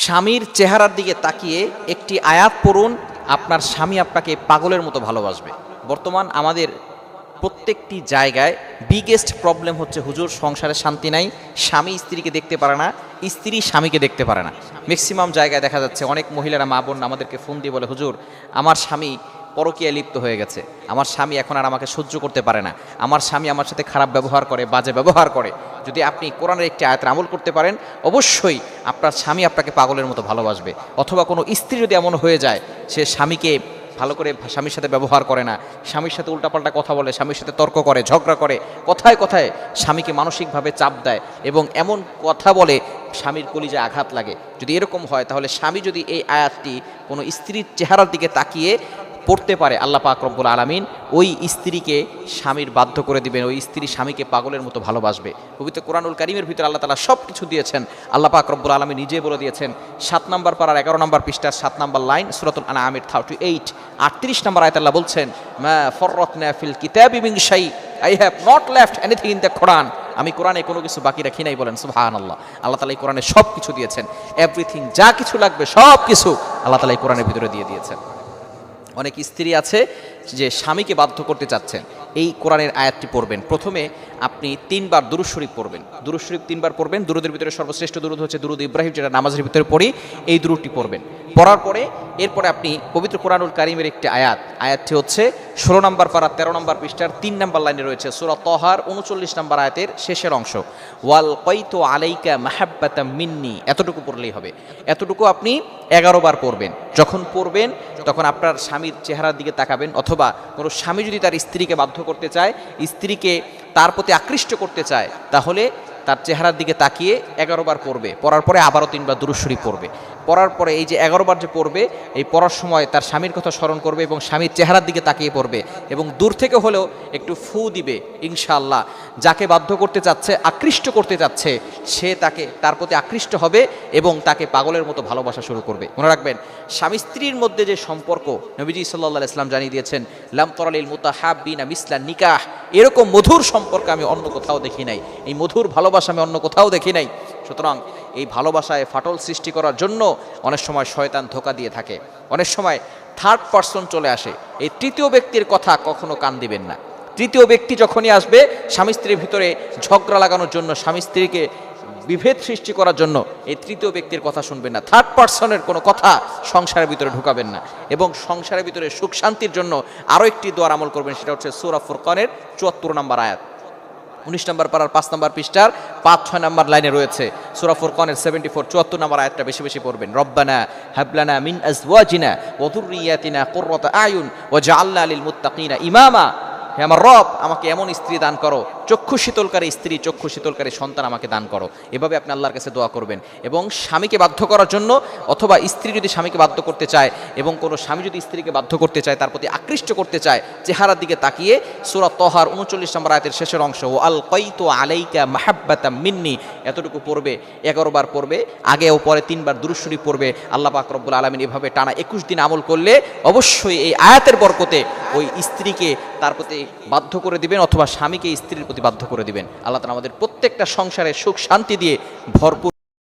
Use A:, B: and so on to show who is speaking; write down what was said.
A: স্বামীর চেহারার দিকে তাকিয়ে একটি আয়াত পড়ুন, আপনার স্বামী আপনাকে পাগলের মতো ভালোবাসবে। বর্তমান আমাদের প্রত্যেকটি জায়গায় বিগেস্ট প্রবলেম হচ্ছে, হুজুর সংসারে শান্তি নাই, স্বামী স্ত্রীকে দেখতে পারে না, স্ত্রী স্বামীকে দেখতে পারে না। ম্যাক্সিমাম জায়গায় দেখা যাচ্ছে অনেক মহিলারা, মা বোন আমাদেরকে ফোন দিয়ে বলে, হুজুর আমার স্বামী পরকীয়ায় লিপ্ত হয়ে গেছে, আমার স্বামী এখন আর আমাকে সহ্য করতে পারে না, আমার স্বামী আমার সাথে খারাপ ব্যবহার করে, বাজে ব্যবহার করে। যদি আপনি কোরআনের একটি আয়াতের আমল করতে পারেন, অবশ্যই আপনার স্বামী আপনাকে পাগলের মতো ভালোবাসবে। অথবা কোনো স্ত্রী যদি এমন হয়ে যায়, সে স্বামীকে ভালো করে স্বামীর সাথে ব্যবহার করে না, স্বামীর সাথে উল্টাপাল্টা কথা বলে, স্বামীর সাথে তর্ক করে, ঝগড়া করে, কথায় কথায় স্বামীকে মানসিকভাবে চাপ দেয় এবং এমন কথা বলে স্বামীর কলিজায় আঘাত লাগে, যদি এরকম হয়, তাহলে স্বামী যদি এই আয়াতটি কোনো স্ত্রীর চেহারার দিকে তাকিয়ে পড়তে পারে, আল্লাহ পাক রব্বুল আলামিন ওই স্ত্রীকে স্বামীর বাধ্য করে দিবেন, ওই স্ত্রী স্বামীকে পাগলের মতো ভালোবাসবে। পবিত্র কোরআনুল কারীমের ভিতরে আল্লাহ তাআলা সব কিছু দিয়েছেন। আল্লাহ পাক রব্বুল আলামিন নিজে বলে দিয়েছেন, 7 নম্বর পারার 11 নম্বর পৃষ্ঠার 7 নম্বর লাইন, সূরাতুল আনআমের 38 38 নম্বর আয়াতে আল্লাহ বলছেন, মা ফররাতনা ফিল কিতাবি মিন শাই, I have not left anything in the Quran. আমি কোরআনে কোনো কিছু বাকি রাখি নাই, বলেন সুবহানাল্লাহ। আল্লাহ তাআলা এই কোরআনে সব কিছু দিয়েছেন, এভরিথিং, যা কিছু লাগবে সব কিছু আল্লাহ তাআলা এই কোরআনের ভিতরে দিয়ে দিয়েছেন। অনেক স্ত্রী আছে যে স্বামীকে বাধ্য করতে চাচ্ছেন, এই কোরআনের আয়াতটি পড়বেন। প্রথমে আপনি 3 বার দুরূদ শরীফ পড়বেন, দুরূদ শরীফ 3 বার পড়বেন। দুরূদের ভিতরে সর্বশ্রেষ্ঠ দুরূদ হচ্ছে দুরূদ ইব্রাহিম, যেটা নামাজের ভিতরে পড়ি, এই দুরূদটি পড়বেন। পড়ার পরে এরপরে আপনি পবিত্র কোরআনুল কারীমের একটি আয়াতটি হচ্ছে 16 নম্বর পারা 13 নম্বর পৃষ্ঠার 3 নম্বর লাইনে রয়েছে, সূরা তাহার 39 নম্বর আয়াতের শেষের অংশ, ওয়াল কাইতু আলাইকা মাহাব্বাতাম মিন্নি, এতটুকু পড়লেই হবে। এতটুকু আপনি 11 বার পড়বেন। যখন পড়বেন তখন আপনার স্বামীর চেহারার দিকে তাকাবেন, অথবা কোনো স্বামী যদি তার স্ত্রীকে বাধ্য করতে চায়, স্ত্রীকে তার প্রতি আকৃষ্ট করতে চায়, তাহলে তার চেহারার দিকে তাকিয়ে 11 বার পড়বে। পড়ার পরে আবারও 3 বার দুরূদ শরীফ পড়বে। পড়ার পরে এই যে 11 বার যে পড়বে, এই পড়ার সময় তার স্বামীর কথা স্মরণ করবে এবং স্বামীর চেহারার দিকে তাকিয়ে পড়বে এবং দূর থেকে হলেও একটু ফু দিবে। ইনশাআল্লাহ যাকে বাধ্য করতে চাচ্ছে, আকৃষ্ট করতে চাচ্ছে, সে তার প্রতি আকৃষ্ট হবে এবং তাকে পাগলের মতো ভালোবাসা শুরু করবে। মনে রাখবেন, স্বামী স্ত্রীর মধ্যে যে সম্পর্ক, নবীজি সাল্লাল্লাহু আলাইহি ওয়াসাল্লাম জানিয়ে দিয়েছেন, লাম তারালিল মুতাহাব্বিনা মিসলা নিকাহ, এরকম মধুর সম্পর্ক আমি অন্য কোথাও দেখি নাই, এই মধুর ভালোবাসা আমি অন্য কোথাও দেখি নাই। সুতরাং এই ভালোবাসায় ফাটল সৃষ্টি করার জন্য অনেক সময় শয়তান ধোঁকা দিয়ে থাকে, অনেক সময় থার্ড পারসন চলে আসে। এই তৃতীয় ব্যক্তির কথা কখনো কান দিবেন না। তৃতীয় ব্যক্তি যখনই আসবে স্বামী স্ত্রীর ভিতরে ঝগড়া লাগানোর জন্য, স্বামী স্ত্রীকে বিভেদ সৃষ্টি করার জন্য, এই তৃতীয় ব্যক্তির কথা শুনবেন না। থার্ড পারসনের কোনো কথা সংসারের ভিতরে ঢুকাবেন না। এবং সংসারের ভিতরে সুখ শান্তির জন্য আরও একটি দোয়ার আমল করবেন, সেটা হচ্ছে সূরা ফুরকানের 74 নম্বর আয়াত, 19 নম্বর পারার 5 নম্বর পৃষ্ঠার 5-6 নম্বর লাইনে রয়েছে, সূরা ফুরকানের 74 নম্বর আয়াতটা বেশি বেশি পড়বেন। রব্বানা হাবলানা মিন আজওয়াজিনা ওয়া যুররিয়াতিনা কুররাতা আয়ুন ওয়াজআলনা লিল মুত্তাকিনা ইমামা। হে আমার রব, আমাকে এমন স্ত্রী দান করো, চক্ষু শীতলকারী স্ত্রী, চক্ষু শীতলকারী সন্তান আমাকে দান করো। এভাবে আপনি আল্লাহর কাছে দোয়া করবেন। এবং স্বামীকে বাধ্য করার জন্য, অথবা স্ত্রী যদি স্বামীকে বাধ্য করতে চায় এবং কোনো স্বামী যদি স্ত্রীকে বাধ্য করতে চায়, তার প্রতি আকৃষ্ট করতে চায়, চেহারার দিকে তাকিয়ে সূরা তাহার 39 নম্বর আয়াতের শেষের অংশ, ওয়াল কাইতু আলাইকা মাহাব্বাতাম মিন্নি, এতটুকু পড়বে। 11 বার পড়বে, আগে ও পরে 3 বার দুরূদ শরীফ পড়বে। আল্লাহ পাক রব্বুল আলামিন এভাবে টানা 21 দিন আমল করলে অবশ্যই এই আয়াতের বরকতে ওই স্ত্রীকে তার প্রতি বাধ্য করে দিবেন, অথবা স্বামীকে স্ত্রীর প্রতি বাধ্য করে দিবেন। আল্লাহ তাআলা আমাদের প্রত্যেকটা সংসারে সুখ শান্তি দিয়ে ভরপুর